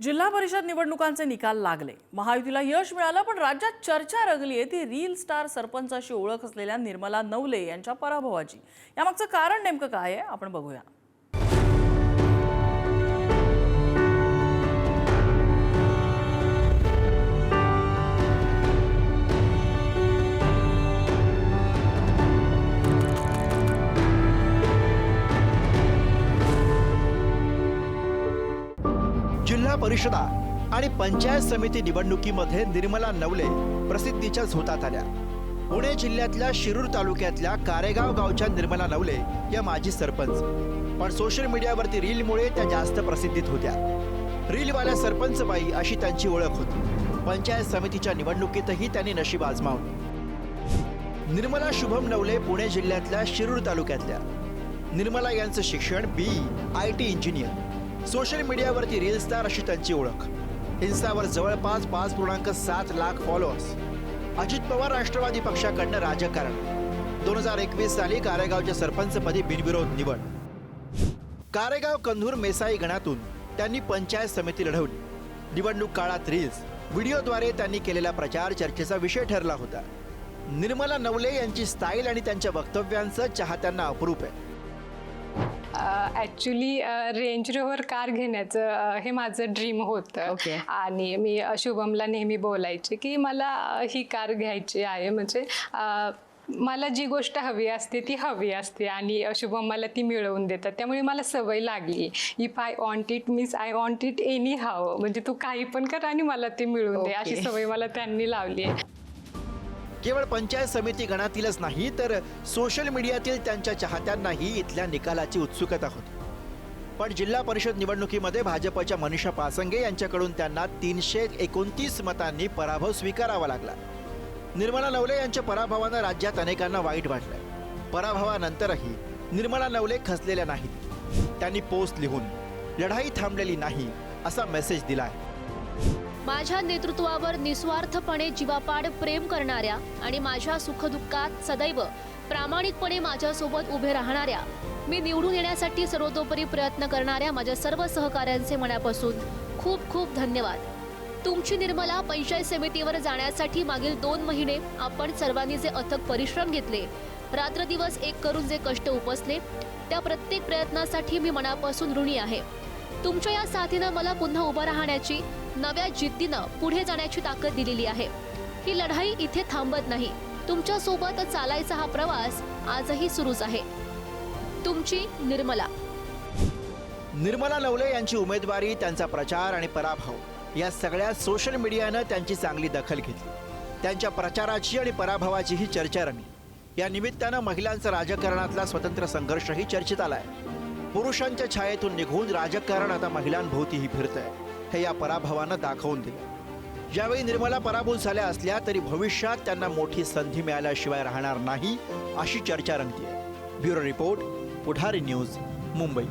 जिल्हा परिषद निवडणुकांचे निकाल लागले। महायुतीला यश मिळालं, पण राज्यात चर्चा रंगली आहे ती रील स्टार सरपंचाशी ओळख असलेल्या निर्मला नवले यांच्या पराभवाची। यामागचं कारण नेमकं काय आहे आपण बघूया। जिल्हा परिषदा आणि पंचायत समिती निवडणुकीमध्ये निर्मला नवले प्रसिद्धीच्या झोतात आल्या। पुणे जिल्ह्यातल्या शिरूर तालुक्यातल्या कारेगाव गावच्या निर्मला नवले या माजी सरपंच, पण सोशल मीडियावरती रीलमुळे त्या जास्त प्रसिद्धीत होत्या। रीलवाल्या सरपंच बाई अशी त्यांची ओळख होती। पंचायत समितीच्या निवडणुकीतही त्यांनी नशीब आजमावलं। निर्मला शुभम नवले पुणे जिल्ह्यातल्या शिरूर तालुक्यातल्या। निर्मला यांचं शिक्षण IT इंजिनियर। सोशल मीडियावरती रील स्टार अशी त्यांची ओळख। इन्स्टावर जवळपास 5.7 लाख फॉलोअर्स। अजित पवार राष्ट्रवादी पक्षाकडनं राजकारण। 2021 साली कारेगावच्या सरपंचपदी बिनविरोध निवड। कारेगाव कंधूर मेसाई गणातून त्यांनी पंचायत समिती लढवली। निवडणूक काळात रील्स व्हिडिओद्वारे त्यांनी केलेला प्रचार चर्चेचा विषय ठरला होता। निर्मला नवले यांची स्टाईल आणि त्यांच्या वक्तव्यांचं चाहत्यांना अप्रूप आहे। ॲक्च्युली रेंज रोव्हर कार घेण्याचं हे माझं ड्रीम होतं। आणि मी शुभमला नेहमी बोलायचे की मला ही कार घ्यायची आहे, म्हणजे मला जी गोष्ट हवी असते ती हवी असते आणि शुभम मला ती मिळवून देतात। त्यामुळे मला सवय लागली, if I want it means I want it anyhow, म्हणजे तू काही पण कर आणि मला ते मिळवून दे, अशी सवय मला त्यांनी लावली आहे। केवळ पंचायत समिती गणातीलच नाही तर सोशल मीडियातील त्यांच्या चाहत्यांनाही इथल्या निकालाची उत्सुकता होती। पण जिल्हा परिषद निवडणुकीमध्ये भाजपच्या मनीषा पासंगे यांच्याकडून त्यांना 329 मतांनी पराभव स्वीकारावा लागला। निर्मला नवले यांच्या पराभवानं राज्यात अनेकांना वाईट वाटलं। पराभवानंतरही निर्मला नवले खचलेल्या नाहीत। त्यांनी पोस्ट लिहून लढाई थांबलेली नाही असा मेसेज दिलाय। माझ्या नेतृत्वावर निस्वार्थपणे जीवापाड प्रेम करणाऱ्या आणि माझ्या सुखदुःखात सदैव प्रामाणिकपणे माझ्यासोबत उभे राहणाऱ्या, मी निवडून येण्यासाठी सर्वतोपरी प्रयत्न करणाऱ्या माझ्या सर्व सहकाऱ्यांचे मनापासून खूप खूप धन्यवाद। तुमची निर्मला पंचायत समितीवर जाण्यासाठी मागील 2 महिने आपण सर्वांनी जे अथक परिश्रम घेतले, रात्रदिवस एक करून जे कष्ट उपसले, त्या प्रत्येक प्रयत्नासाठी मी मनापासून ऋणी आहे। तुमच्या या साथीनं मला पुन्हा उभं राहण्याची, नव्या जिद्दीनं पुढे जाण्याची ताकद दिलेली आहे। ही लढाई इथे थांबत नाही। तुमच्या सोबत चालायचा हा प्रवास आजही सुरूच आहे। तुमची निर्मला। निर्मला नवले यांची उमेदवारी, त्यांचा प्रचार आणि पराभव या सगळ्या सोशल मीडियानं त्यांची चांगली दखल घेतली। त्यांच्या प्रचाराची आणि पराभवाचीही चर्चा रंगली। या निमित्तानं महिलांचा राजकारणातला स्वतंत्र संघर्षही चर्चेत आलाय। पुरुषांच्या छायेतून निघून राजकारण आता महिलांभोवतीही फिरतंय, हे या पराभवानं दाखवून दिलं। ज्यावेळी निर्मला पराभूत झाल्या असल्या तरी भविष्यात त्यांना मोठी संधी मिळाल्याशिवाय राहणार नाही अशी चर्चा रंगतीये। ब्युरो रिपोर्ट, पुढारी न्यूज, मुंबई।